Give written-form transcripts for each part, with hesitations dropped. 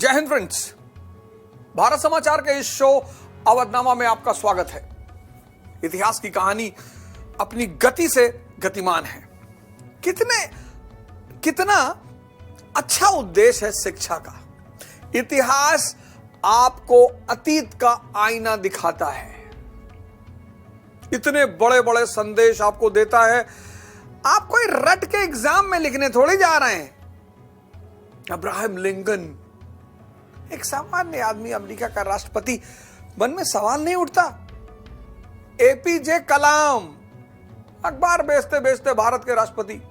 जय हिंद फ्रेंड्स, भारत समाचार के इस शो अवधनामा में आपका स्वागत है। इतिहास की कहानी अपनी गति से गतिमान है। कितना अच्छा उद्देश्य है शिक्षा का। इतिहास आपको अतीत का आईना दिखाता है, इतने बड़े बड़े संदेश आपको देता है। आप कोई रट के एग्जाम में लिखने थोड़ी जा रहे हैं। अब्राहम लिंकन, एक सामान्य आदमी, अमेरिका का राष्ट्रपति, मन में सवाल नहीं उठता। एपीजे कलाम, अखबार बेचते बेचते भारत के राष्ट्रपति।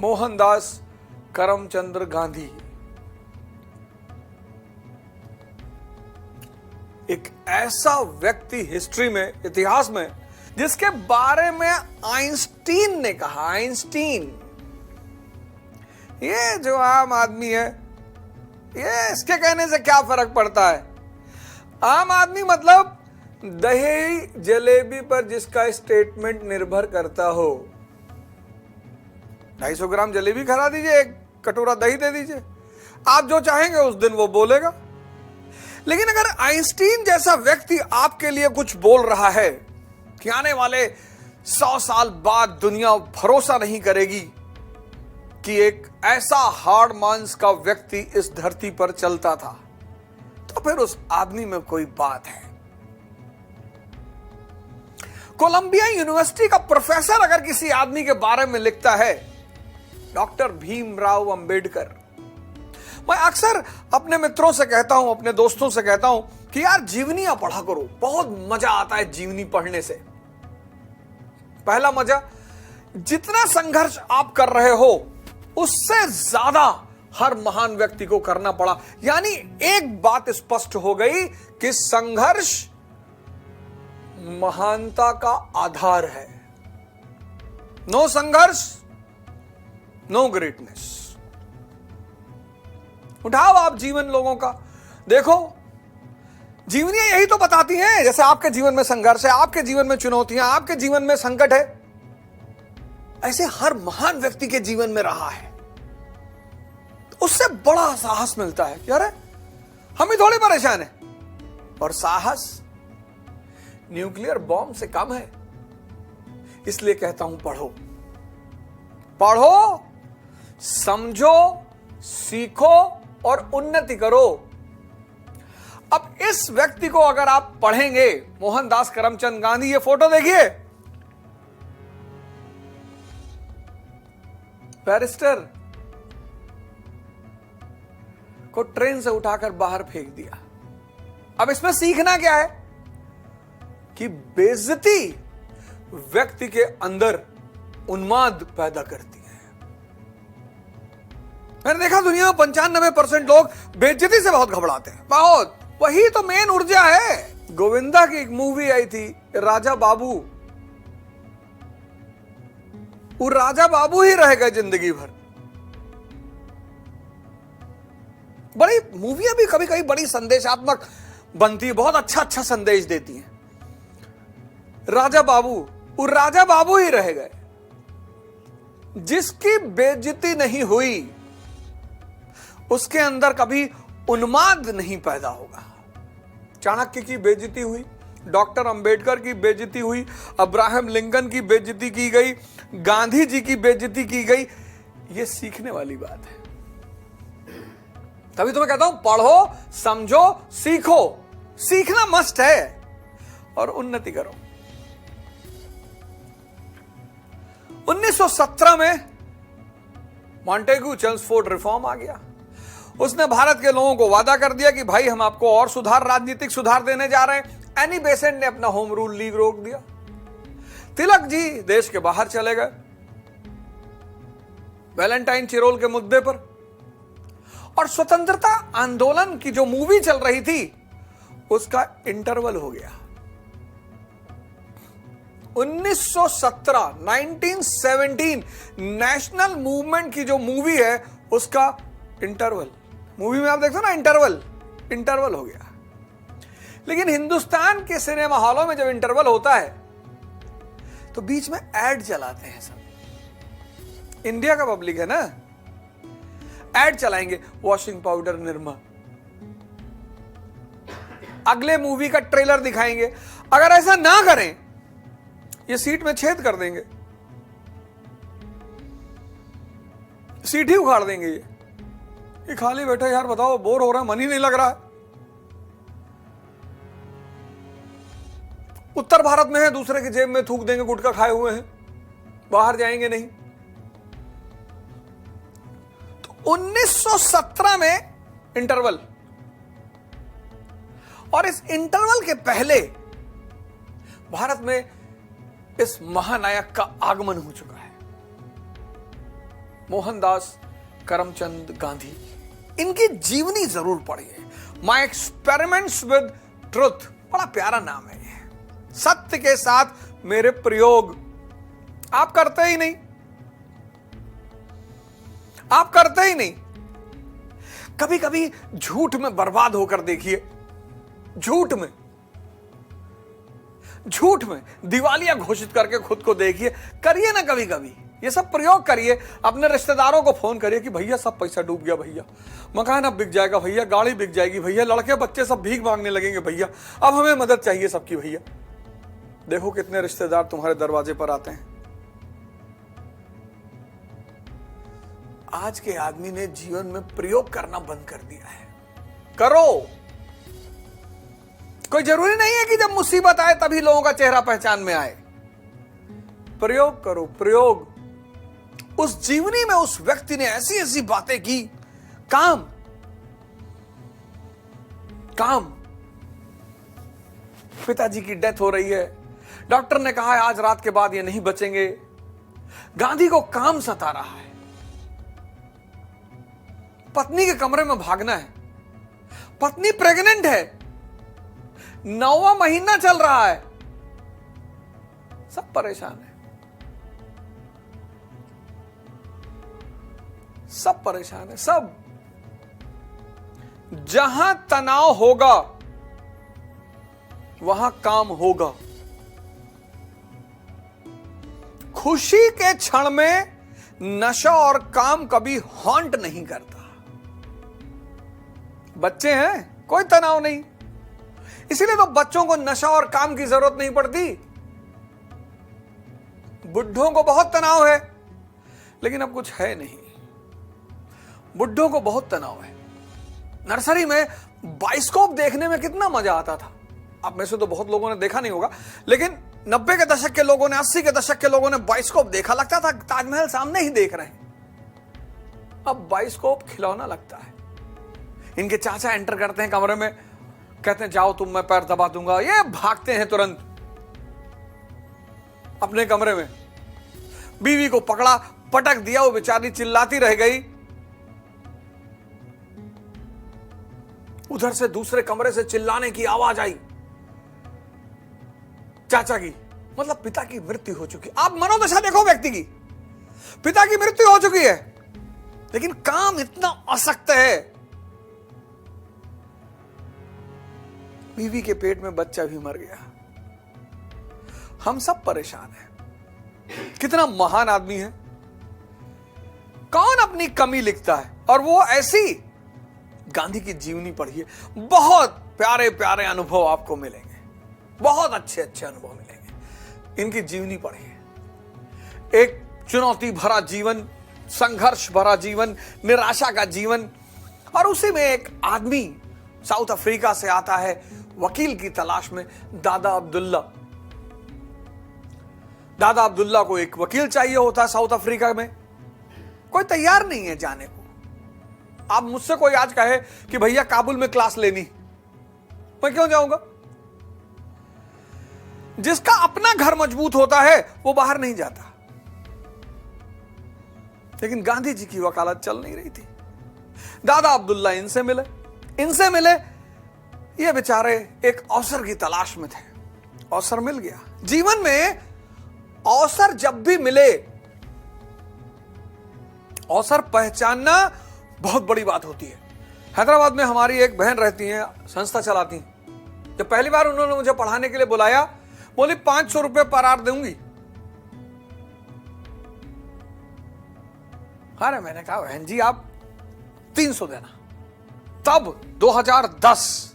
मोहनदास करमचंद गांधी, एक ऐसा व्यक्ति हिस्ट्री में, इतिहास में, जिसके बारे में आइंस्टीन ने कहा, आइंस्टीन, ये जो आम आदमी है, ये इसके कहने से क्या फर्क पड़ता है। आम आदमी मतलब दही जलेबी पर जिसका स्टेटमेंट निर्भर करता हो। 250 ग्राम जलेबी खा दीजिए, एक कटोरा दही दे दीजिए, आप जो चाहेंगे उस दिन वो बोलेगा। लेकिन अगर आइंस्टीन जैसा व्यक्ति आपके लिए कुछ बोल रहा है कि आने वाले 100 साल बाद दुनिया भरोसा नहीं करेगी कि एक ऐसा हार्ड मांस का व्यक्ति इस धरती पर चलता था, तो फिर उस आदमी में कोई बात है। कोलंबिया यूनिवर्सिटी का प्रोफेसर अगर किसी आदमी के बारे में लिखता है, डॉक्टर भीमराव अंबेडकर, मैं अक्सर अपने मित्रों से कहता हूं, अपने दोस्तों से कहता हूं कि यार जीवनियां पढ़ा करो, बहुत मजा आता है जीवनी पढ़ने से। पहला मजा, जितना संघर्ष आप कर रहे हो उससे ज्यादा हर महान व्यक्ति को करना पड़ा। यानी एक बात स्पष्ट हो गई कि संघर्ष महानता का आधार है। नो संघर्ष, नो ग्रेटनेस। उठाओ आप जीवन लोगों का, देखो जीवनियां यही तो बताती हैं। जैसे आपके जीवन में संघर्ष है, आपके जीवन में चुनौतियां, आपके जीवन में संकट है, ऐसे हर महान व्यक्ति के जीवन में रहा है। तो उससे बड़ा साहस मिलता है कि अरे हम ही थोड़ी परेशान है। और साहस न्यूक्लियर बॉम्ब से कम है। इसलिए कहता हूं पढ़ो, पढ़ो, समझो, सीखो और उन्नति करो। अब इस व्यक्ति को अगर आप पढ़ेंगे, मोहनदास करमचंद गांधी, ये फोटो देखिए, बैरिस्टर को ट्रेन से उठाकर बाहर फेंक दिया। अब इसमें सीखना क्या है कि बेइज्जती व्यक्ति के अंदर उन्माद पैदा करती है। मैंने देखा दुनिया में 95% लोग बेइज्जती से बहुत घबराते हैं, बहुत। वही तो मेन ऊर्जा है। गोविंदा की एक मूवी आई थी, राजा बाबू। वो राजा बाबू ही रह गए जिंदगी भर। बड़ी मूवियां भी कभी कभी बड़ी संदेशात्मक बनती है, बहुत अच्छा संदेश देती हैं। राजा बाबू, वो राजा बाबू ही रह गए। जिसकी बेइज्जती नहीं हुई उसके अंदर कभी उन्माद नहीं पैदा होगा। चाणक्य की बेइज्जती हुई, डॉक्टर अंबेडकर की बेइज्जती हुई, अब्राहम लिंकन की बेइज्जती की गई, गांधी जी की बेइज्जती की गई। ये सीखने वाली बात है। तभी तो मैं कहता हूं पढ़ो, समझो, सीखो। सीखना मस्ट है और उन्नति करो। 1917 में मॉन्टेग्यू चेम्सफोर्ड रिफॉर्म आ गया। उसने भारत के लोगों को वादा कर दिया कि भाई हम आपको और सुधार, राजनीतिक सुधार देने जा रहे हैं। एनी बेसेंट ने अपना होम रूल लीग रोक दिया। तिलक जी देश के बाहर चले गए वैलेंटाइन चिरोल के मुद्दे पर। और स्वतंत्रता आंदोलन की जो मूवी चल रही थी उसका इंटरवल हो गया। 1917 नेशनल मूवमेंट की जो मूवी है उसका इंटरवल, मूवी में आप देखते हो ना इंटरवल हो गया। लेकिन हिंदुस्तान के सिनेमा हॉलों में जब इंटरवल होता है तो बीच में ऐड चलाते हैं सब। इंडिया का पब्लिक है ना, एड चलाएंगे वॉशिंग पाउडर निरमा, अगले मूवी का ट्रेलर दिखाएंगे। अगर ऐसा ना करें, ये सीट में छेद कर देंगे, सीट ही उखाड़ देंगे। ये खाली बैठे यार, बताओ बोर हो रहा है, मन ही नहीं लग रहा है। उत्तर भारत में है, दूसरे की जेब में थूक देंगे, गुटखा खाए हुए हैं, बाहर जाएंगे नहीं। तो 1917 में इंटरवल, और इस इंटरवल के पहले भारत में इस महानायक का आगमन हो चुका है, मोहनदास करमचंद गांधी। इनकी जीवनी जरूर पढ़िए, माई एक्सपेरिमेंट्स विद ट्रुथ, बड़ा प्यारा नाम है ये। सत्य के साथ मेरे प्रयोग। आप करते ही नहीं, आप करते ही नहीं। कभी कभी झूठ में बर्बाद होकर देखिए, झूठ में दिवालिया घोषित करके खुद को देखिए, करिए ना कभी कभी ये सब प्रयोग करिए। अपने रिश्तेदारों को फोन करिए कि भैया सब पैसा डूब गया भैया, मकान अब बिक जाएगा भैया, गाड़ी बिक जाएगी भैया, लड़के बच्चे सब भीख मांगने लगेंगे भैया, अब हमें मदद चाहिए सबकी भैया। देखो कितने रिश्तेदार तुम्हारे दरवाजे पर आते हैं। आज के आदमी ने जीवन में प्रयोग करना बंद कर दिया है। करो, कोई जरूरी नहीं है कि जब मुसीबत आए तभी लोगों का चेहरा पहचान में आए। प्रयोग करो, प्रयोग। उस जीवनी में उस व्यक्ति ने ऐसी ऐसी बातें की, काम। पिताजी की डेथ हो रही है, डॉक्टर ने कहा है आज रात के बाद ये नहीं बचेंगे। गांधी को काम सता रहा है, पत्नी के कमरे में भागना है, पत्नी प्रेग्नेंट है, 9वां महीना चल रहा है, सब परेशान है, सब परेशान है, सब। जहां तनाव होगा वहां काम होगा। खुशी के क्षण में नशा और काम कभी हॉन्ट नहीं करता। बच्चे हैं, कोई तनाव नहीं, इसीलिए तो बच्चों को नशा और काम की जरूरत नहीं पड़ती। बुढ़ों को बहुत तनाव है, लेकिन अब कुछ है नहीं। बुढ़ों को बहुत तनाव है। नर्सरी में बाइस्कोप देखने में कितना मजा आता था। अब में से तो बहुत लोगों ने देखा नहीं होगा, लेकिन 90 के दशक के लोगों ने, 80 के दशक के लोगों ने बाइस्कोप देखा। लगता था ताजमहल सामने ही देख रहे हैं। अब बाइस्कोप खिलौना लगता है। इनके चाचा एंटर करते हैं कमरे में, कहते हैं जाओ तुम, मैं पैर दबा दूंगा। ये भागते हैं तुरंत अपने कमरे में। बीवी को पकड़ा, पटक दिया, वो बेचारी चिल्लाती रह गई। उधर से दूसरे कमरे से चिल्लाने की आवाज आई, चाचा की, मतलब पिता की मृत्यु हो चुकी। आप मनोदशा देखो व्यक्ति की, पिता की मृत्यु हो चुकी है, लेकिन काम इतना असक्त है। बीवी के पेट में बच्चा भी मर गया। हम सब परेशान हैं। कितना महान आदमी है, कौन अपनी कमी लिखता है, और वो ऐसी। गांधी की जीवनी पढ़िए, बहुत प्यारे प्यारे अनुभव आपको मिलेंगे, बहुत अच्छे अच्छे अनुभव मिलेंगे। इनकी जीवनी पढ़िए। एक चुनौती भरा जीवन, संघर्ष भरा जीवन, निराशा का जीवन, और उसी में एक आदमी साउथ अफ्रीका से आता है वकील की तलाश में, दादा अब्दुल्ला। दादा अब्दुल्ला को एक वकील चाहिए होता है साउथ अफ्रीका में, कोई तैयार नहीं है जाने को। आप मुझसे कोई आज कहे कि भैया काबुल में क्लास लेनी, मैं क्यों जाऊंगा? जिसका अपना घर मजबूत होता है वो बाहर नहीं जाता। लेकिन गांधी जी की वकालत चल नहीं रही थी। दादा अब्दुल्ला इनसे मिले, ये बेचारे एक अवसर की तलाश में थे। अवसर मिल गया। जीवन में अवसर जब भी मिले, अवसर पहचानना बहुत बड़ी बात होती है। हैदराबाद में हमारी एक बहन रहती हैं, संस्था चलाती हैं। जब पहली बार उन्होंने मुझे पढ़ाने के लिए बुलाया, बोली 500 रुपए पर आवर दूंगी। अरे मैंने कहा बहन जी आप 300 देना। तब 2010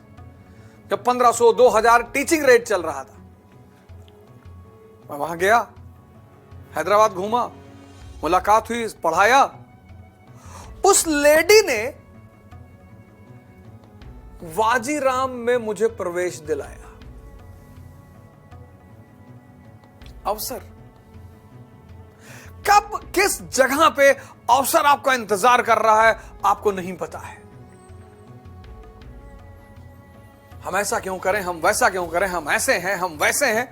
जब 1500 2000 टीचिंग रेट चल रहा था, मैं वहां गया, हैदराबाद घूमा, मुलाकात हुई, पढ़ाया। उस लेडी ने वाजीराम में मुझे प्रवेश दिलाया। अवसर कब किस जगह पे अवसर आपका इंतजार कर रहा है आपको नहीं पता है। हम ऐसा क्यों करें, हम वैसा क्यों करें, हम ऐसे हैं, हम वैसे हैं।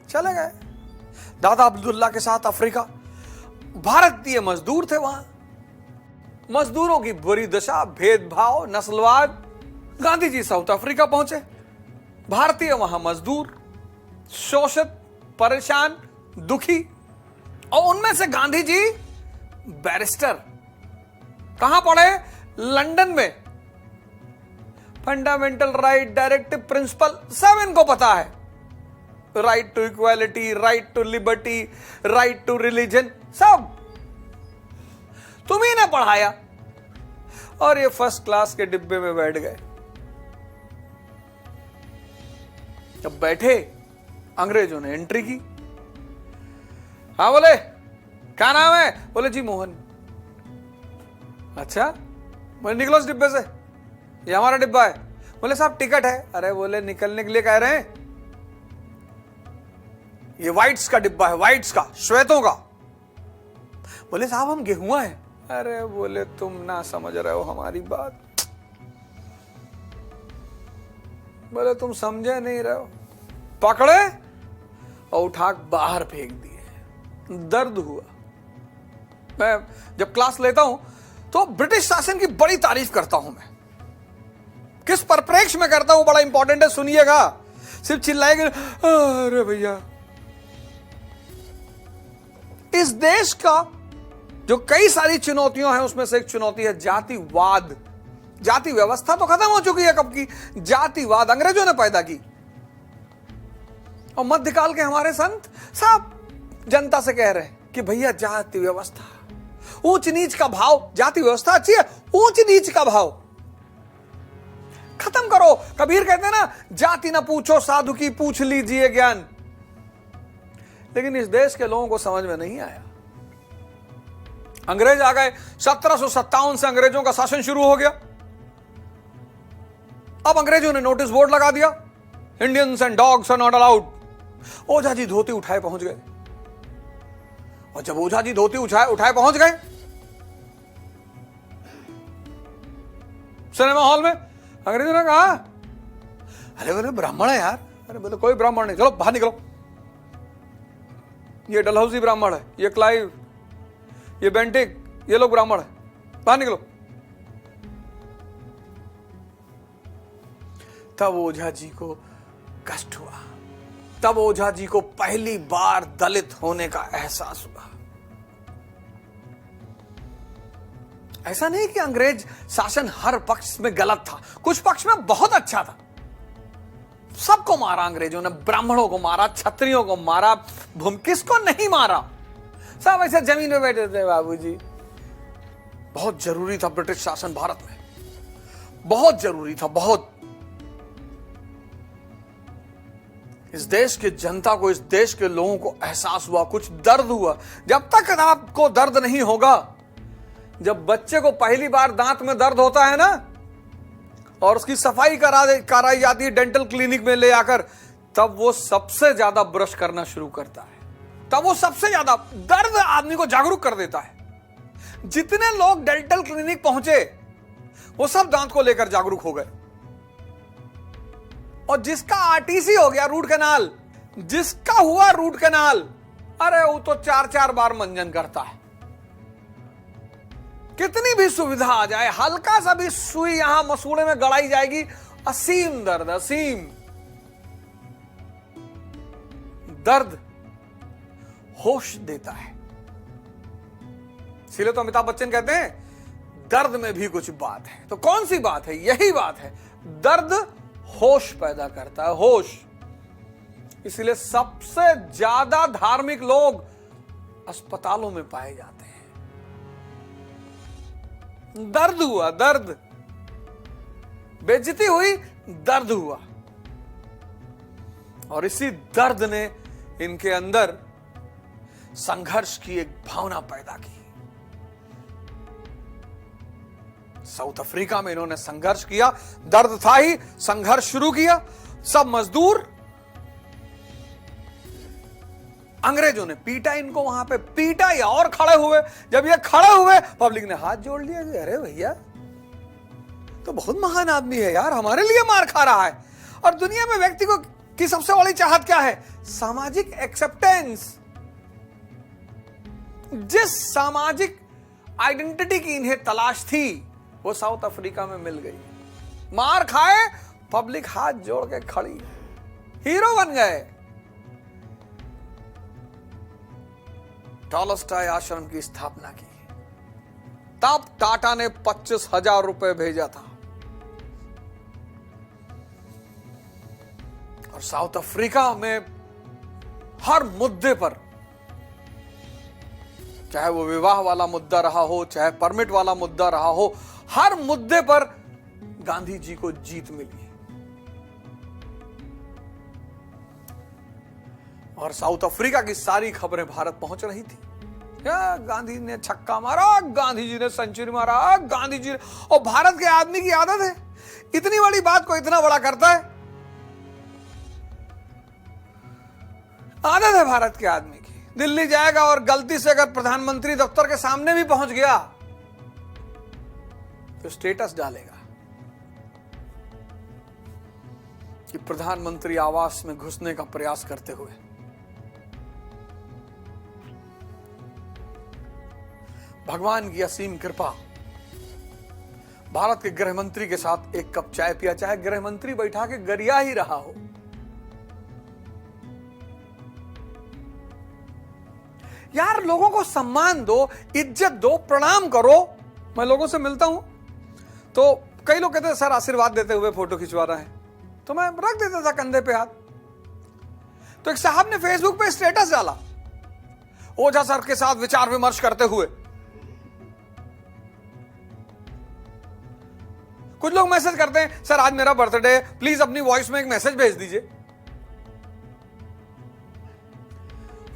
चले गए दादा अब्दुल्ला के साथ अफ्रीका। भारतीय मजदूर थे वहां, मजदूरों की बुरी दशा, भेदभाव, नस्लवाद। गांधी जी साउथ अफ्रीका पहुंचे, भारतीय वहां मजदूर, शोषित, परेशान, दुखी। और उनमें से गांधी जी बैरिस्टर। कहां पढ़े? लंदन में। फंडामेंटल राइट, डायरेक्टिव प्रिंसिपल सब इनको पता है। Right to equality, right to liberty, right to religion, सब तुम्ही ने पढ़ाया। और ये फर्स्ट क्लास के डिब्बे में बैठ गए। जब बैठे, अंग्रेजों ने एंट्री की। हाँ बोले, क्या नाम है? बोले जी मोहन। अच्छा, बोले निकलो इस डिब्बे से, ये हमारा डिब्बा है। बोले साहब टिकट है। अरे बोले निकलने के लिए कह रहे हैं, ये व्हाइट्स का डिब्बा है, व्हाइट्स का, श्वेतों का। बोले साहब हम गेहुआ हैं। अरे बोले तुम ना समझ रहे हो हमारी बात। बोले तुम समझे नहीं रहे हो। पकड़े और उठा बाहर फेंक दिए। दर्द हुआ। मैं जब क्लास लेता हूं तो ब्रिटिश शासन की बड़ी तारीफ करता हूं। मैं किस परिप्रेक्ष्य में करता हूं बड़ा इंपॉर्टेंट है, सुनिएगा। सिर्फ चिल्लाएंगे अरे भैया। इस देश का जो कई सारी चुनौतियां हैं उसमें से एक चुनौती है जातिवाद। जाति व्यवस्था तो खत्म हो चुकी है कब की, जातिवाद अंग्रेजों ने पैदा की। और मध्यकाल के हमारे संत साहब जनता से कह रहे हैं कि भैया जाति व्यवस्था, ऊंच नीच का भाव, जाति व्यवस्था अच्छी है, ऊंच नीच का भाव खत्म करो। कबीर कहते हैं ना, जाति ना पूछो साधु की, पूछ लीजिए ज्ञान। लेकिन इस देश के लोगों को समझ में नहीं आया। अंग्रेज आ गए, 1757 से अंग्रेजों का शासन शुरू हो गया। अब अंग्रेजों ने नोटिस बोर्ड लगा दिया, Indians and dogs are not allowed. Ojha ji धोती उठाए पहुंच गए। और जब ओझा जी धोती उठाए पहुंच गए सिनेमा हॉल में, अंग्रेजों ने कहा अरे बोले ब्राह्मण है यार। अरे बोले कोई ब्राह्मण नहीं, चलो बाहर निकलो। ये डलहौजी ब्राह्मण है, ये क्लाइव, ये बेंटिक, ये लोग ब्राह्मण है, बाहर निकलो। तब ओझा जी को कष्ट हुआ। तब ओझा जी को पहली बार दलित होने का एहसास हुआ। ऐसा नहीं कि अंग्रेज शासन हर पक्ष में गलत था, कुछ पक्ष में बहुत अच्छा था। सबको मारा अंग्रेजों ने, ब्राह्मणों को मारा, क्षत्रियों को मारा, किसको नहीं मारा। सब ऐसे जमीन में बैठे थे बाबूजी। बहुत जरूरी था ब्रिटिश शासन भारत में, बहुत जरूरी था, बहुत। इस देश की जनता को, इस देश के लोगों को एहसास हुआ, कुछ दर्द हुआ। जब तक आपको दर्द नहीं होगा, जब बच्चे को पहली बार दांत में दर्द होता है ना, और उसकी सफाई कराई जाती है डेंटल क्लिनिक में ले आकर, तब वो सबसे ज्यादा ब्रश करना शुरू करता है। तब वो सबसे ज्यादा दर्द आदमी को जागरूक कर देता है। जितने लोग डेंटल क्लिनिक पहुंचे वो सब दांत को लेकर जागरूक हो गए। और जिसका आरटीसी हो गया, रूट कैनाल, जिसका हुआ रूट कैनाल, अरे वो तो 4-4 बार मंजन करता है। कितनी भी सुविधा आ जाए, हल्का सा भी सुई यहां मसूड़े में गड़ाई जाएगी, असीम दर्द, असीम दर्द होश देता है। इसलिए तो अमिताभ बच्चन कहते हैं दर्द में भी कुछ बात है। तो कौन सी बात है? यही बात है, दर्द होश पैदा करता है, होश। इसलिए सबसे ज्यादा धार्मिक लोग अस्पतालों में पाए जाते हैं। दर्द हुआ, दर्द, बेइज्जती हुई, दर्द हुआ, और इसी दर्द ने इनके अंदर संघर्ष की एक भावना पैदा की। साउथ अफ्रीका में इन्होंने संघर्ष किया, दर्द था ही, संघर्ष शुरू किया। सब मजदूर, अंग्रेजों ने पीटा इनको, वहां पे पीटा या और खड़े हुए। जब ये खड़े हुए, पब्लिक ने हाथ जोड़ लिया कि अरे भैया तो बहुत महान आदमी है यार, हमारे लिए मार खा रहा है। और दुनिया में व्यक्ति को की सबसे बड़ी चाहत क्या है? सामाजिक एक्सेप्टेंस। जिस सामाजिक आइडेंटिटी की इन्हें तलाश थी, वो साउथ अफ्रीका में मिल गई। मार खाए, पब्लिक हाथ जोड़ के खड़ी, हीरो बन गए। टॉलस्टॉय आश्रम की स्थापना की, तब टाटा ने 25,000 रुपए भेजा था। और साउथ अफ्रीका में हर मुद्दे पर, चाहे वो विवाह वाला मुद्दा रहा हो, चाहे परमिट वाला मुद्दा रहा हो, हर मुद्दे पर गांधी जी को जीत मिली। और साउथ अफ्रीका की सारी खबरें भारत पहुंच रही थी। या गांधी ने छक्का मारा, गांधी जी ने सेंचुरी मारा, गांधी जी ने, और भारत के आदमी की आदत है, इतनी बड़ी बात को इतना बड़ा करता है। आदत है भारत के आदमी की। दिल्ली जाएगा और गलती से अगर प्रधानमंत्री दफ्तर के सामने भी पहुंच गया तो स्टेटस डालेगा कि प्रधानमंत्री आवास में घुसने का प्रयास करते हुए। भगवान की असीम कृपा, भारत के गृह मंत्री के साथ एक कप चाय पिया, चाहे गृह मंत्री बैठा के गरिया ही रहा हो। यार लोगों को सम्मान दो, इज्जत दो, प्रणाम करो। मैं लोगों से मिलता हूं तो कई लोग कहते हैं सर आशीर्वाद देते हुए फोटो खिंचवा रहा है, तो मैं रख देता था कंधे पे हाथ। तो एक साहब ने फेसबुक पे स्टेटस डाला, ओझा सर के साथ विचार विमर्श करते हुए। कुछ लोग मैसेज करते हैं सर आज मेरा बर्थडे, प्लीज अपनी वॉइस में एक मैसेज भेज दीजिए।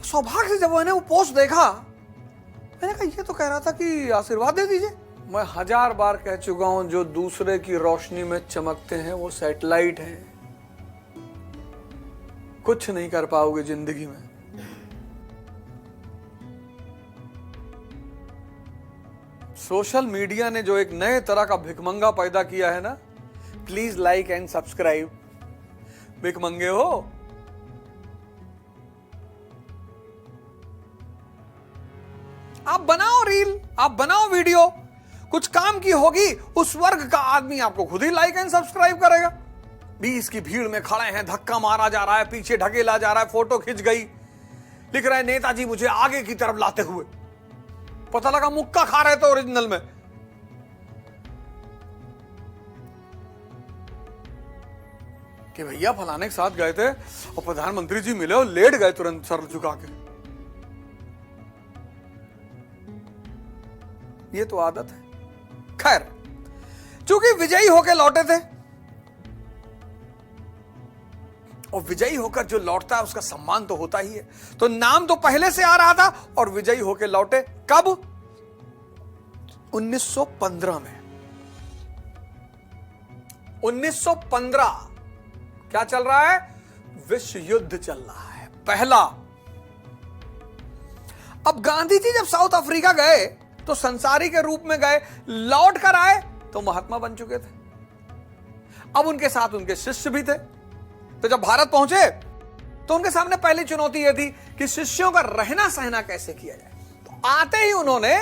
सौभाग्य से जब मैंने वो पोस्ट देखा, मैंने कहा ये तो कह रहा था कि आशीर्वाद दे दीजिए। मैं 1000 बार कह चुका हूं, जो दूसरे की रोशनी में चमकते हैं वो सैटेलाइट हैं, कुछ नहीं कर पाओगे जिंदगी में। सोशल मीडिया ने जो एक नए तरह का भिखमंगा पैदा किया है ना, प्लीज लाइक एंड सब्सक्राइब। भिखमंगे हो, आप बनाओ रील, आप बनाओ वीडियो, कुछ काम की होगी, उस वर्ग का आदमी आपको खुद ही लाइक एंड सब्सक्राइब करेगा। 20 की भीड़ में खड़े हैं, धक्का मारा जा रहा है, पीछे ढकेला जा रहा है, फोटो खिंच गई, लिख रहे हैं नेताजी मुझे आगे की तरफ लाते हुए। पता लगा मुक्का खा रहे थे ओरिजिनल में। कि भैया फलाने के साथ गए थे और प्रधानमंत्री जी मिले और लेट गए तुरंत सर झुका के। ये तो आदत है। खैर, चूंकि विजयी होकर लौटे थे, और विजयी होकर जो लौटता है उसका सम्मान तो होता ही है, तो नाम तो पहले से आ रहा था और विजयी होकर लौटे। कब? 1915 में। 1915 क्या चल रहा है? विश्व युद्ध चल रहा है, पहला। अब गांधी जी जब साउथ अफ्रीका गए तो संसारी के रूप में गए, लौट कर आए तो महात्मा बन चुके थे। अब उनके साथ उनके शिष्य भी थे। तो जब भारत पहुंचे तो उनके सामने पहली चुनौती यह थी कि शिष्यों का रहना सहना कैसे किया जाए। तो आते ही उन्होंने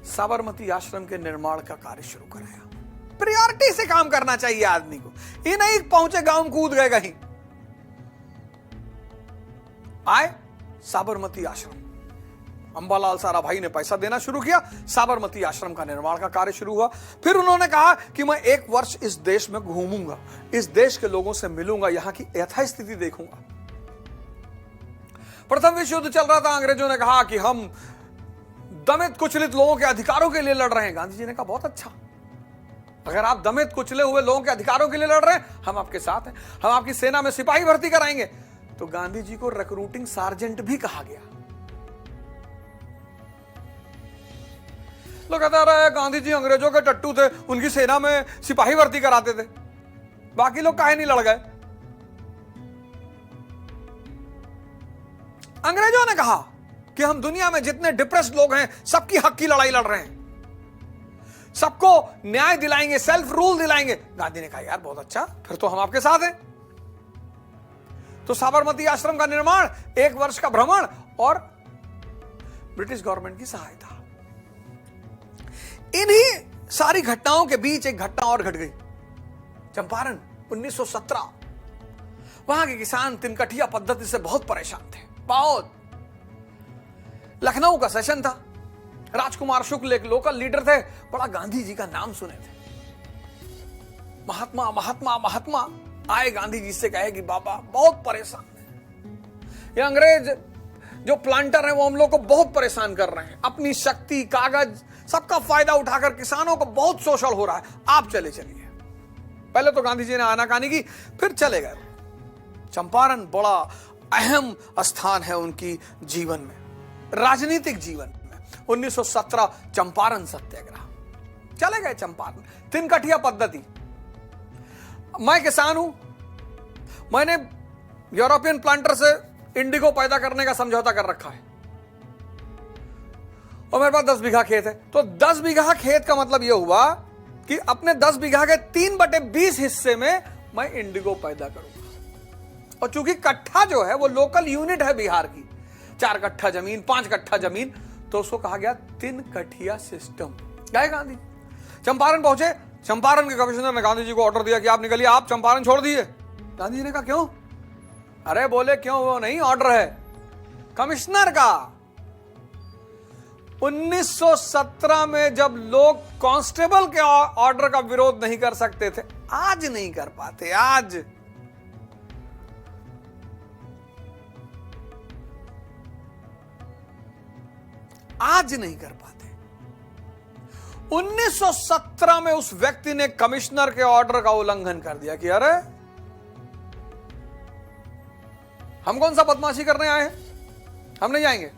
साबरमती आश्रम के निर्माण का कार्य शुरू कराया। प्रायोरिटी से काम करना चाहिए आदमी को, ये नहीं पहुंचे गांव में कूद गए कहीं। आए साबरमती आश्रम, अंबालाल साराभाई ने पैसा देना शुरू किया, साबरमती आश्रम का निर्माण का कार्य शुरू हुआ। फिर उन्होंने कहा कि मैं 1 वर्ष इस देश में घूमूंगा, इस देश के लोगों से मिलूंगा, यहां की यथास्थिति देखूंगा। प्रथम विश्व युद्ध चल रहा था, अंग्रेजों ने कहा कि हम दमित कुचलित लोगों के अधिकारों के लिए लड़ रहे हैं। गांधी जी ने कहा बहुत अच्छा, अगर आप दमित कुचले हुए लोगों के अधिकारों के लिए लड़ रहे हैं, हम आपके साथ हैं, हम आपकी सेना में सिपाही भर्ती कराएंगे। तो गांधी जी को रिक्रूटिंग सार्जेंट भी कहा गया। लोग कहते रहे गांधी जी अंग्रेजों के टट्टू थे, उनकी सेना में सिपाही भर्ती कराते थे, बाकी लोग काहे नहीं लड़ गए। अंग्रेजों ने कहा कि हम दुनिया में जितने डिप्रेस्ड लोग हैं सबकी हक की लड़ाई लड़ रहे हैं, सबको न्याय दिलाएंगे, सेल्फ रूल दिलाएंगे। गांधी ने कहा यार बहुत अच्छा, फिर तो हम आपके साथ हैं। तो साबरमती आश्रम का निर्माण, 1 वर्ष का भ्रमण और ब्रिटिश गवर्नमेंट की सहायता। इन्हीं सारी घटनाओं के बीच एक घटना और घट गई। चंपारण 1917, वहां के किसान तिनकठिया पद्धति से बहुत परेशान थे, बहुत। लखनऊ का सेशन था, राजकुमार शुक्ल एक लोकल लीडर थे, बड़ा गांधी जी का नाम सुने थे। महात्मा महात्मा महात्मा आए गांधी जी से कहे कि बाबा बहुत परेशान है, ये अंग्रेज जो प्लांटर हैं वो हम लोग को बहुत परेशान कर रहे हैं, अपनी शक्ति कागज सबका फायदा उठाकर किसानों को बहुत शोषण हो रहा है, आप चले चलिए। पहले तो गांधी जी ने आनाकानी की, फिर चले गए। चंपारण बड़ा अहम स्थान है उनकी जीवन में, राजनीतिक जीवन में। 1917 चंपारण सत्याग्रह, चले गए चंपारण, तिनकठिया पद्धति। मैं किसान हूं, मैंने यूरोपियन प्लांटर से इंडिगो पैदा करने का समझौता कर रखा है और मेरे पास 10 बीघा खेत है। तो 10 बीघा खेत का मतलब यह हुआ कि अपने 10 बीघा के 3/20 हिस्से में मैं इंडिगो पैदा करूंगा। और चूंकि कट्ठा जो है वो लोकल यूनिट है बिहार की, 4 कट्ठा जमीन, 5 कट्ठा जमीन, तो उसको कहा गया तिनकठिया सिस्टम। गए गांधी चंपारण पहुंचे, चंपारण के कमिश्नर ने गांधी जी को ऑर्डर दिया कि आप निकलिए, आप चंपारण छोड़ दिए। गांधी जी ने कहा क्यों? अरे बोले क्यों, वो नहीं ऑर्डर है कमिश्नर का। 1917 में जब लोग कांस्टेबल के ऑर्डर का विरोध नहीं कर सकते थे, आज नहीं कर पाते, आज नहीं कर पाते। 1917 में उस व्यक्ति ने कमिश्नर के ऑर्डर का उल्लंघन कर दिया कि अरे हम कौन सा बदमाशी करने आए हैं, हम नहीं जाएंगे।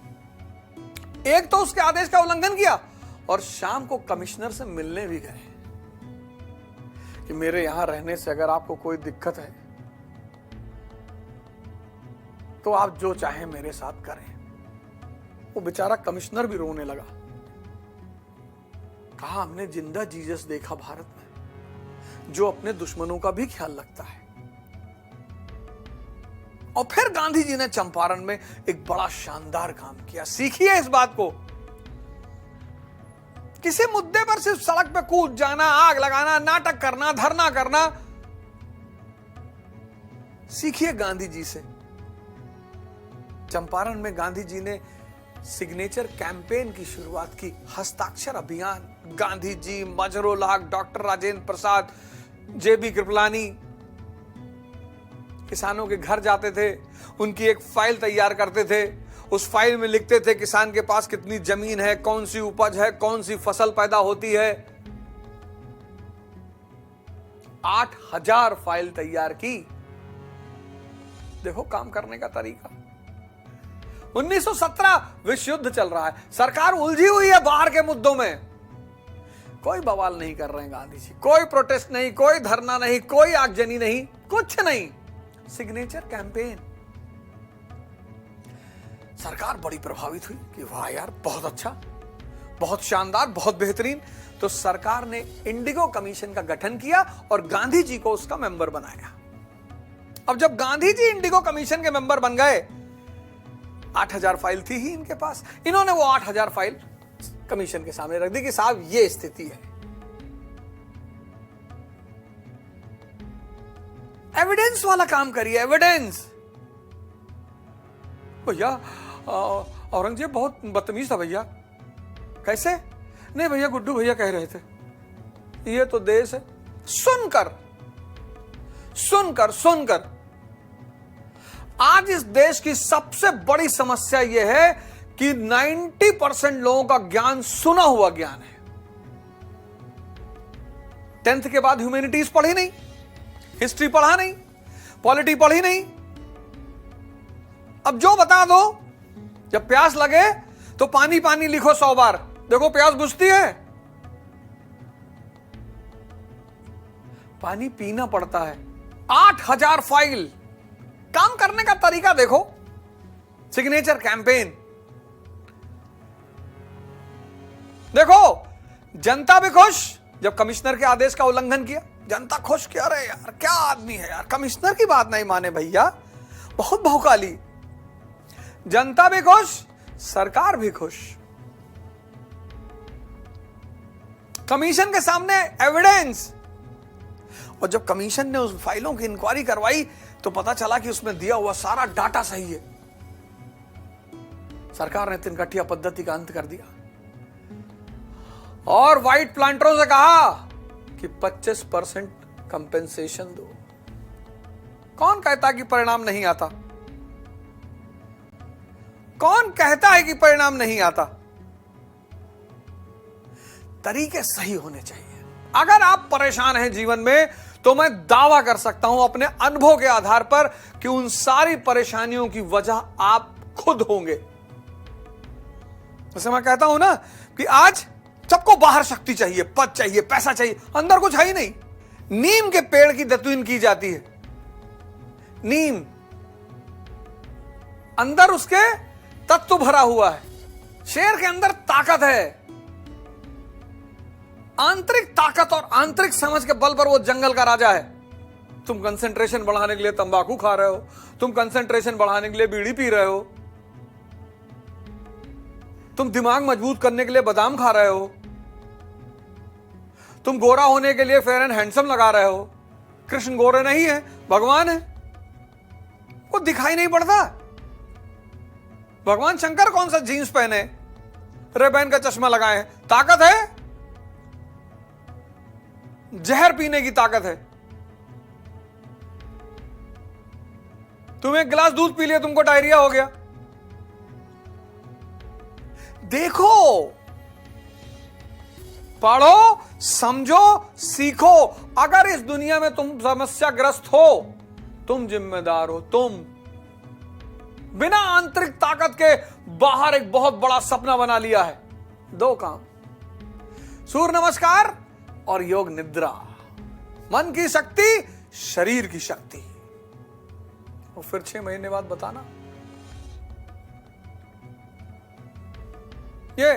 एक तो उसके आदेश का उल्लंघन किया और शाम को कमिश्नर से मिलने भी गए कि मेरे यहां रहने से अगर आपको कोई दिक्कत है तो आप जो चाहें मेरे साथ करें। वो बेचारा कमिश्नर भी रोने लगा, कहा हमने जिंदा जीसस देखा भारत में, जो अपने दुश्मनों का भी ख्याल रखता है। और फिर गांधी जी ने चंपारण में एक बड़ा शानदार काम किया। सीखिए इस बात को, किसी मुद्दे पर सिर्फ सड़क पे कूद जाना, आग लगाना, नाटक करना, धरना करना, सीखिए गांधी जी से। चंपारण में गांधी जी ने सिग्नेचर कैंपेन की शुरुआत की, हस्ताक्षर अभियान। गांधी जी, मजरूल हक, डॉक्टर राजेंद्र प्रसाद, जेबी कृपलानी किसानों के घर जाते थे, उनकी एक फाइल तैयार करते थे। उस फाइल में लिखते थे किसान के पास कितनी जमीन है, कौन सी उपज है, कौन सी फसल पैदा होती है। 8000 फाइल तैयार की। देखो काम करने का तरीका। 1917 विश्व युद्ध चल रहा है, सरकार उलझी हुई है बाहर के मुद्दों में, कोई बवाल नहीं कर रहे हैं गांधी जी, कोई प्रोटेस्ट नहीं, कोई धरना नहीं, कोई आगजनी नहीं, कुछ नहीं। Signature campaign. सरकार बड़ी प्रभावित हुई कि वाह यार बहुत अच्छा, बहुत शानदार, बहुत बेहतरीन। तो सरकार ने इंडिगो कमीशन का गठन किया और गांधी जी को उसका मेंबर बनाया। अब जब गांधी जी इंडिगो कमीशन के मेंबर बन गए, 8000 फाइल थी ही इनके पास, इन्होंने वो 8000 फाइल कमीशन के सामने रख दी कि साहब ये स्थिति है। एविडेंस वाला काम करिए, एविडेंस। भैया औरंगजेब बहुत बदतमीज था भैया। कैसे? नहीं भैया गुड्डू भैया कह रहे थे, ये तो देश है। सुनकर सुनकर सुनकर आज इस देश की सबसे बड़ी समस्या यह है कि 90% लोगों का ज्ञान सुना हुआ ज्ञान है। 10th के बाद ह्यूमैनिटीज पढ़ी नहीं, हिस्ट्री पढ़ा नहीं, पॉलिटी पढ़ी नहीं। अब जो बता दो, जब प्यास लगे तो पानी पानी लिखो 100 बार, देखो प्यास बुझती है। पानी पीना पड़ता है। 8000 फाइल, काम करने का तरीका देखो। सिग्नेचर कैंपेन देखो, जनता भी खुश जब कमिश्नर के आदेश का उल्लंघन किया, जनता खुश। क्या रहे यार, क्या आदमी है यार, कमिश्नर की बात नहीं माने भैया, बहुत बहुकाली। जनता भी खुश, सरकार भी खुश। कमीशन के सामने एविडेंस, और जब कमीशन ने उस फाइलों की इंक्वायरी करवाई तो पता चला कि उसमें दिया हुआ सारा डाटा सही है। सरकार ने तिनकठिया पद्धति का अंत कर दिया और व्हाइट प्लांटरों से कहा कि 25% कंपेंसेशन दो। कौन कहता कि परिणाम नहीं आता? कौन कहता है कि परिणाम नहीं आता? तरीके सही होने चाहिए। अगर आप परेशान हैं जीवन में, तो मैं दावा कर सकता हूं अपने अनुभव के आधार पर कि उन सारी परेशानियों की वजह आप खुद होंगे। जैसे मैं कहता हूं ना कि आज सबको बाहर शक्ति चाहिए, पद चाहिए, पैसा चाहिए, अंदर कुछ है ही नहीं। नीम के पेड़ की दतुईन की जाती है। नीम, अंदर उसके तत्व भरा हुआ है। शेर के अंदर ताकत है, आंतरिक ताकत और आंतरिक समझ के बल पर वो जंगल का राजा है। तुम कंसंट्रेशन बढ़ाने के लिए तंबाकू खा रहे हो, तुम कंसंट्रेशन बढ़ाने के लिए बीड़ी पी रहे हो, तुम दिमाग मजबूत करने के लिए बादाम खा रहे हो, तुम गोरा होने के लिए फेयर एंड हैंडसम लगा रहे हो। कृष्ण गोरे नहीं है, भगवान है, वो दिखाई नहीं पड़ता। भगवान शंकर कौन सा जीन्स पहने, रेबैन का चश्मा लगाए? ताकत है, जहर पीने की ताकत है। तुम एक गिलास दूध पी लिया, तुमको डायरिया हो गया। देखो, पढ़ो, समझो, सीखो। अगर इस दुनिया में तुम समस्याग्रस्त हो, तुम जिम्मेदार हो। तुम बिना आंतरिक ताकत के बाहर एक बहुत बड़ा सपना बना लिया है। 2 काम, सूर्य नमस्कार और योग निद्रा। मन की शक्ति, शरीर की शक्ति। और फिर 6 महीने बाद बताना। ये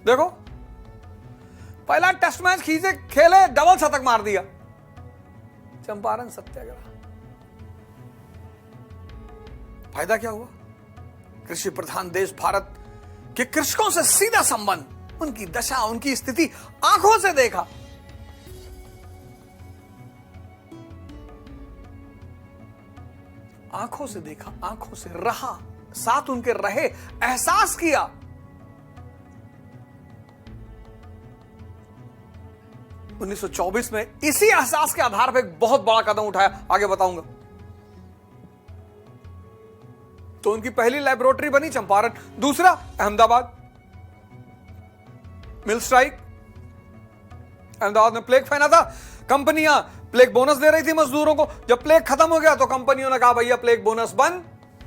देखो, पहला टेस्ट मैच खींचे, खेले, डबल शतक मार दिया। चंपारण सत्याग्रह, फायदा क्या हुआ? कृषि प्रधान देश भारत के कृषकों से सीधा संबंध, उनकी दशा, उनकी स्थिति आंखों से देखा। आंखों से देखा, आंखों से रहा, साथ उनके रहे, एहसास किया। उन्नीस 1924 में इसी एहसास के आधार पर एक बहुत बड़ा कदम उठाया, आगे बताऊंगा। तो उनकी पहली लैबोरेटरी बनी चंपारण। दूसरा, अहमदाबाद, मिल स्ट्राइक। अहमदाबाद में प्लेग फैला था, कंपनियां प्लेग बोनस दे रही थी मजदूरों को। जब प्लेग खत्म हो गया तो कंपनियों ने कहा भैया प्लेग बोनस बंद।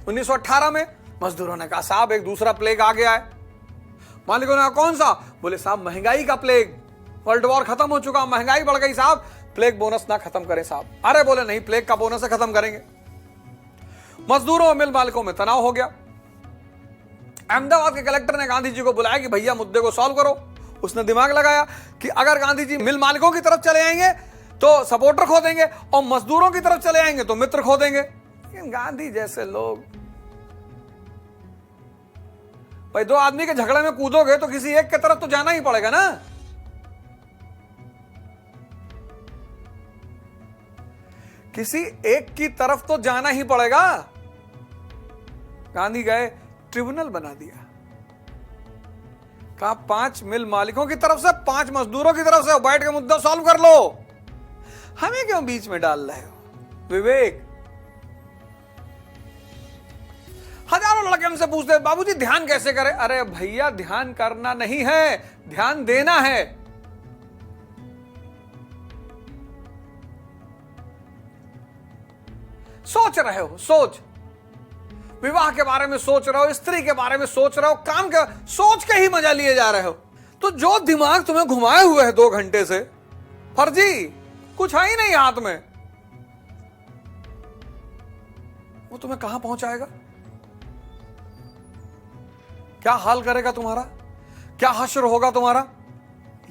1918 में मजदूरों ने कहा साहब एक दूसरा प्लेग आ गया है। मालिकों ने कहा कौन सा? बोले साहब महंगाई का प्लेग, वर्ल्ड वॉर खत्म हो चुका, महंगाई बढ़ गई साहब, प्लेग बोनस ना खत्म करें साहब। अरे बोले नहीं, प्लेग का बोनस से खत्म करेंगे। मजदूरों और मिल मालिकों में तनाव हो गया। अहमदाबाद के कलेक्टर ने गांधी जी को बुलाया कि भैया मुद्दे को सॉल्व करो। उसने दिमाग लगाया कि अगर गांधी जी मिल मालिकों की तरफ चले आएंगे तो सपोर्टर खो देंगे, और मजदूरों की तरफ चले आएंगे तो मित्र खो देंगे। लेकिन गांधी जैसे लोग, भाई 2 आदमी के झगड़े में कूदोगे तो किसी एक की तरफ तो जाना ही पड़ेगा ना। किसी एक की तरफ तो जाना ही पड़ेगा। गांधी गए, ट्रिब्यूनल बना दिया। कहा 5 मिल मालिकों की तरफ से, 5 मजदूरों की तरफ से, बैठ के मुद्दा सॉल्व कर लो। हमें क्यों बीच में डाल रहे हो? विवेक, हजारों लड़के हमसे पूछते हैं बाबूजी ध्यान कैसे करें। अरे भैया ध्यान करना नहीं है, ध्यान देना है। सोच रहे हो, सोच, विवाह के बारे में सोच रहे हो, स्त्री के बारे में सोच रहे हो, काम के सोच के ही मजा लिए जा रहे हो। तो जो दिमाग तुम्हें घुमाए हुए है 2 घंटे से, फर्जी, कुछ है ही नहीं हाथ में, वो तुम्हें कहां पहुंचाएगा? क्या हाल करेगा तुम्हारा, क्या हश्र होगा तुम्हारा?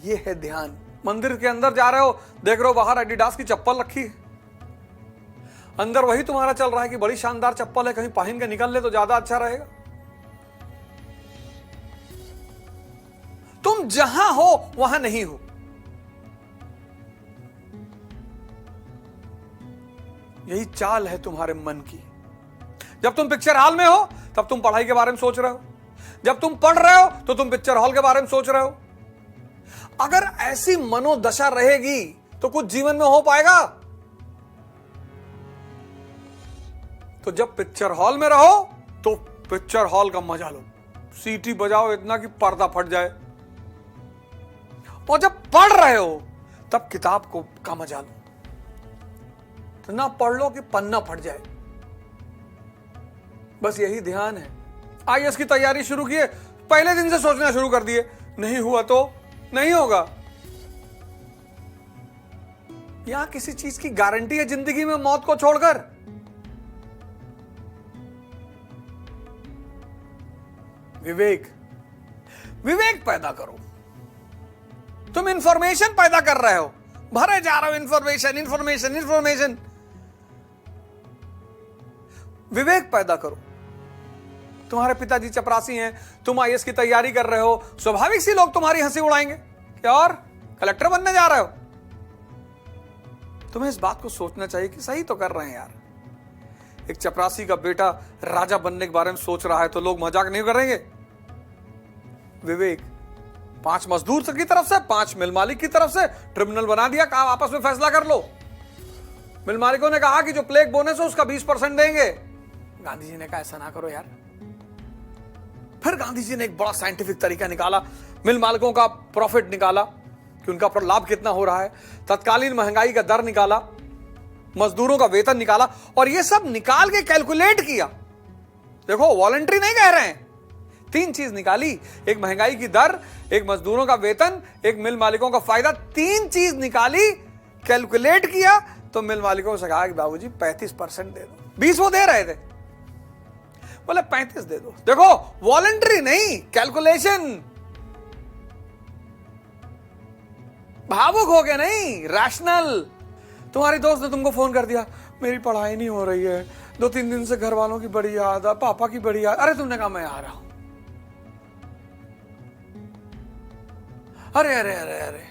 ये है ध्यान। मंदिर के अंदर जा रहे हो, देख रहे हो बाहर एडिडास की चप्पल रखी है, अंदर वही तुम्हारा चल रहा है कि बड़ी शानदार चप्पल है, कहीं पहन के निकल ले तो ज्यादा अच्छा रहेगा। तुम जहां हो वहां नहीं हो। यही चाल है तुम्हारे मन की। जब तुम पिक्चर हॉल में हो तब तुम पढ़ाई के बारे में सोच रहे हो, जब तुम पढ़ रहे हो तो तुम पिक्चर हॉल के बारे में सोच रहे हो। अगर ऐसी मनोदशा रहेगी तो कुछ जीवन में हो पाएगा? तो जब पिक्चर हॉल में रहो तो पिक्चर हॉल का मजा लो, सीटी बजाओ इतना कि पर्दा फट जाए, और जब पढ़ रहे हो तब किताब को का मजा लो, तो ना पढ़ लो कि पन्ना फट जाए। बस यही ध्यान है। आईएएस की तैयारी शुरू किए, पहले दिन से सोचना शुरू कर दिए, नहीं हुआ तो नहीं होगा। यहां किसी चीज की गारंटी है जिंदगी में मौत को छोड़कर? विवेक, विवेक पैदा करो। तुम इंफॉर्मेशन पैदा कर रहे हो, भरे जा रहे हो इंफॉर्मेशन इंफॉर्मेशन इंफॉर्मेशन। विवेक पैदा करो। तुम्हारे पिताजी चपरासी हैं, तुम आईएएस की तैयारी कर रहे हो, स्वाभाविक सी लोग तुम्हारी हंसी उड़ाएंगे क्या, और कलेक्टर बनने जा रहे हो। तुम्हें इस बात को सोचना चाहिए कि सही तो कर रहे हैं यार। एक चपरासी का बेटा राजा बनने के बारे में सोच रहा है तो लोग मजाक नहीं करेंगे? विवेक। 5 मजदूर की तरफ से, 5 मिल मालिक की तरफ से ट्रिब्यूनल बना दिया, कहा आपस में फैसला कर लो। मिल मालिकों ने कहा कि जो प्लेग बोनस है उसका 20% देंगे। गांधी जी ने कहा ऐसा ना करो यार। फिर गांधी जी ने एक बड़ा साइंटिफिक तरीका निकाला, मिल मालिकों का प्रॉफिट निकाला कि उनका लाभ कितना हो रहा है, तत्कालीन महंगाई का दर निकाला, मजदूरों का वेतन निकाला, और ये सब निकाल के कैलकुलेट किया। देखो वॉलंटरी नहीं कह रहे हैं, 3 चीज निकाली, एक महंगाई की दर, एक मजदूरों का वेतन, एक मिल मालिकों का फायदा। 3 चीज निकाली, कैलकुलेट किया, तो मिल मालिकों से कहा कि बाबूजी 35% दे दो। 20 वो दे रहे थे, बोले 35 दे दो। देखो वॉलंटरी नहीं, कैलकुलेशन। भावुक हो गए नहीं, रैशनल। तुम्हारी दोस्त ने तुमको फोन कर दिया, मेरी पढ़ाई नहीं हो रही है, 2-3 दिन से घर वालों की बड़ी याद है, पापा की बड़ी याद। अरे तुमने कहा मैं आ रहा हूं। अरे अरे अरे अरे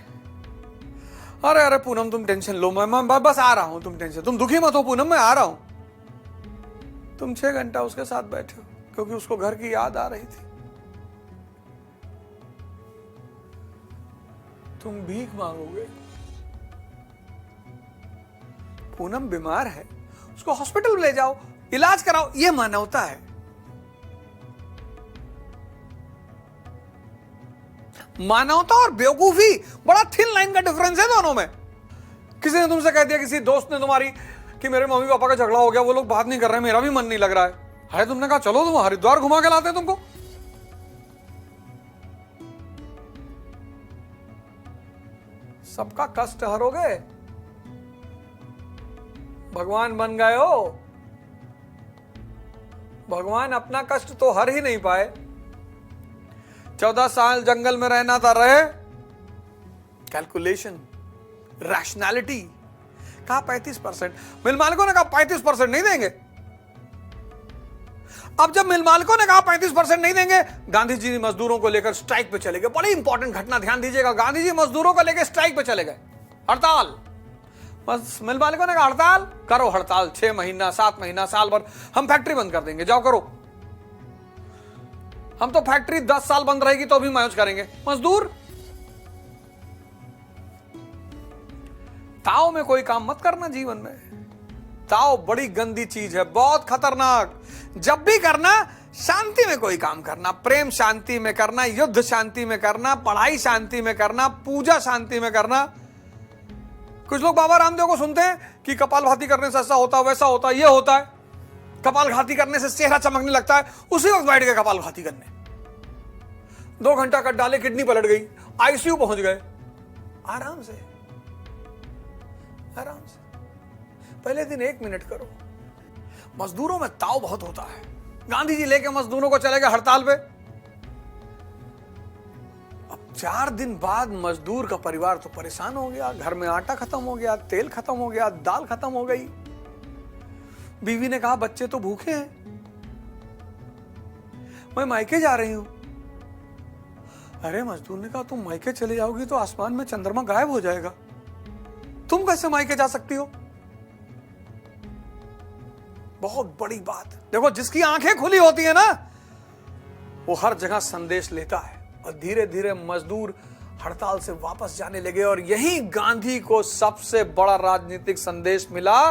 अरे अरे पूनम तुम टेंशन लो, मैं बस आ रहा हूं, तुम दुखी मत हो पूनम, मैं आ रहा हूं। तुम 6 घंटा उसके साथ बैठे हो क्योंकि उसको घर की याद आ रही थी। तुम भीख मांगोगे। पूनम बीमार है, उसको हॉस्पिटल ले जाओ, इलाज कराओ, यह मानवता है। मानवता और बेवकूफी बड़ा थिन लाइन का डिफरेंस है दोनों में। किसी ने तुमसे कह दिया, किसी दोस्त ने तुम्हारी, कि मेरे मम्मी पापा का झगड़ा हो गया, वो लोग बात नहीं कर रहे, मेरा भी मन नहीं लग रहा है। अरे तुमने कहा चलो तुम हरिद्वार घुमा के लाते हैं तुमको। सबका कष्ट हरोगे, भगवान बन गए हो। भगवान अपना कष्ट तो हर ही नहीं पाए। 14 साल जंगल में रहना था, रहे। Calculation, rationality. कहा 35%, मिल मालिकों ने कहा 35% नहीं देंगे। अब जब मिल मालिकों ने कहा 35% नहीं देंगे, गांधी जी मजदूरों को लेकर स्ट्राइक पे चले गए। बड़ी इंपॉर्टेंट घटना, ध्यान दीजिएगा। गांधी जी मजदूरों को लेकर स्ट्राइक पे चले गए, हड़ताल। बस मिल मालिकों ने कहा हड़ताल करो, हड़ताल 6 महीना 7 महीना साल भर हम फैक्ट्री बंद कर देंगे, जाओ करो। हम तो फैक्ट्री 10 साल बंद रहेगी तो भी मैनेज करेंगे। मजदूर ताव में कोई काम मत करना जीवन में। ताव बड़ी गंदी चीज है, बहुत खतरनाक। जब भी करना, शांति में कोई काम करना, प्रेम शांति में करना, युद्ध शांति में करना, पढ़ाई शांति में करना, पूजा शांति में करना। कुछ लोग बाबा रामदेव को सुनते हैं कि कपालभाति करने से ऐसा होता, वैसा होता, ये होता है, कपालभाति करने से चेहरा चमकने लगता है। उसी वक्त बैठ गए कपालभाति करने, 2 घंटा कट डाले, किडनी पलट गई, आईसीयू पहुंच गए। आराम से, आराम से। पहले दिन 1 मिनट करो। मजदूरों में ताव बहुत होता है। गांधी जी लेके मजदूरों को चले गए हड़ताल पे। अब 4 दिन बाद मजदूर का परिवार तो परेशान हो गया। घर में आटा खत्म हो गया, तेल खत्म हो गया, दाल खत्म हो गई। बीवी ने कहा बच्चे तो भूखे हैं, मैं मायके जा रही हूं। अरे मजदूर ने कहा तुम मायके चले जाओगी तो आसमान में चंद्रमा गायब हो जाएगा, तुम कैसे मायके जा सकती हो? बहुत बड़ी बात। देखो, जिसकी आंखें खुली होती है ना, वो हर जगह संदेश लेता है। और धीरे धीरे मजदूर हड़ताल से वापस जाने लगे। और यही गांधी को सबसे बड़ा राजनीतिक संदेश मिला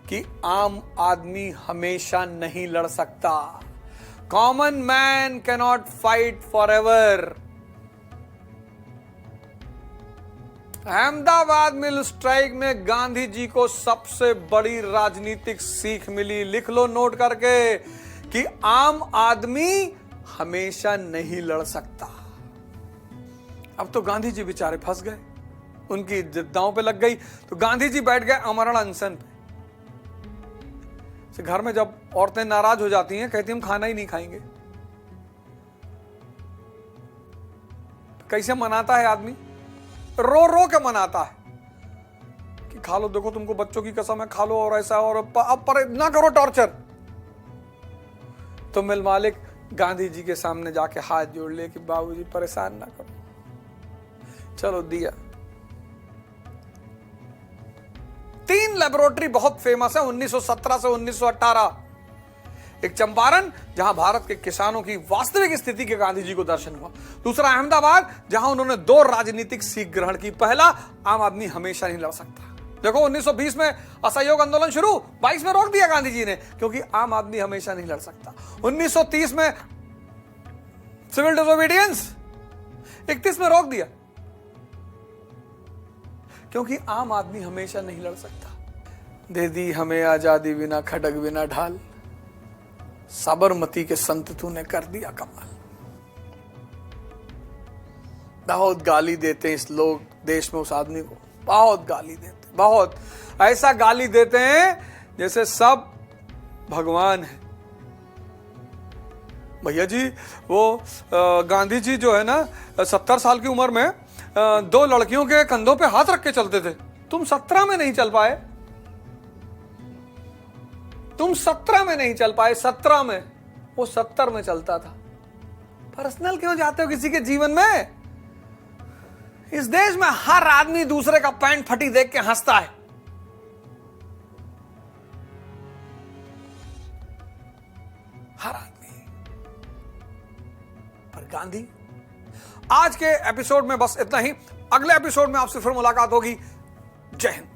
कि आम आदमी हमेशा नहीं लड़ सकता। Common man cannot fight for ever. Ahmedabad mill strike में गांधी जी को सबसे बड़ी राजनीतिक सीख मिली। लिख लो नोट करके कि आम आदमी हमेशा नहीं लड़ सकता। अब तो गांधी जी बेचारे फंस गए, उनकी इज्जत दांव पे लग गई। तो गांधी जी बैठ गए आमरण अनशन पे। घर में जब औरतें नाराज हो जाती हैं, कहती हम खाना ही नहीं खाएंगे। कैसे मनाता है आदमी? रो रो के मनाता है कि खा लो, देखो तुमको बच्चों की कसम है, खा लो, और ऐसा, और अब पर ना करो टॉर्चर। तो मिल मालिक गांधी जी के सामने जाके हाथ जोड़ ले कि बाबूजी परेशान ना करो, चलो दिया। 3 लेबोरेटरी बहुत फेमस है 1917 से 1918। एक चंपारण, जहां भारत के किसानों की वास्तविक स्थिति के गांधी जी को दर्शन हुआ। दूसरा अहमदाबाद, जहां उन्होंने 2 राजनीतिक सीख ग्रहण की। पहला, आम आदमी हमेशा नहीं लड़ सकता। देखो 1920 में असहयोग आंदोलन शुरू, 22 में रोक दिया गांधी जी ने, क्योंकि आम आदमी हमेशा नहीं लड़ सकता। 1930 में सिविल डिसोबीडियंस, 31 में रोक दिया, क्योंकि आम आदमी हमेशा नहीं लड़ सकता। दे दी हमें आजादी बिना खड़ग बिना ढाल, साबरमती के संत तूने कर दिया कमाल। बहुत गाली देते हैं इस लोग देश में उस आदमी को, बहुत गाली देते, बहुत ऐसा गाली देते हैं जैसे सब भगवान है। भैया जी, वो गांधी जी जो है ना, 70 साल की उम्र में 2 लड़कियों के कंधों पे हाथ रख के चलते थे। तुम 17 में नहीं चल पाए, तुम 17 में नहीं चल पाए। 17 में, वो 70 में चलता था। पर्सनल क्यों जाते हो किसी के जीवन में? इस देश में हर आदमी दूसरे का पैंट फटी देख के हंसता है। हर आदमी। पर गांधी। आज के एपिसोड में बस इतना ही। अगले एपिसोड में आपसे फिर मुलाकात होगी। जय हिंद।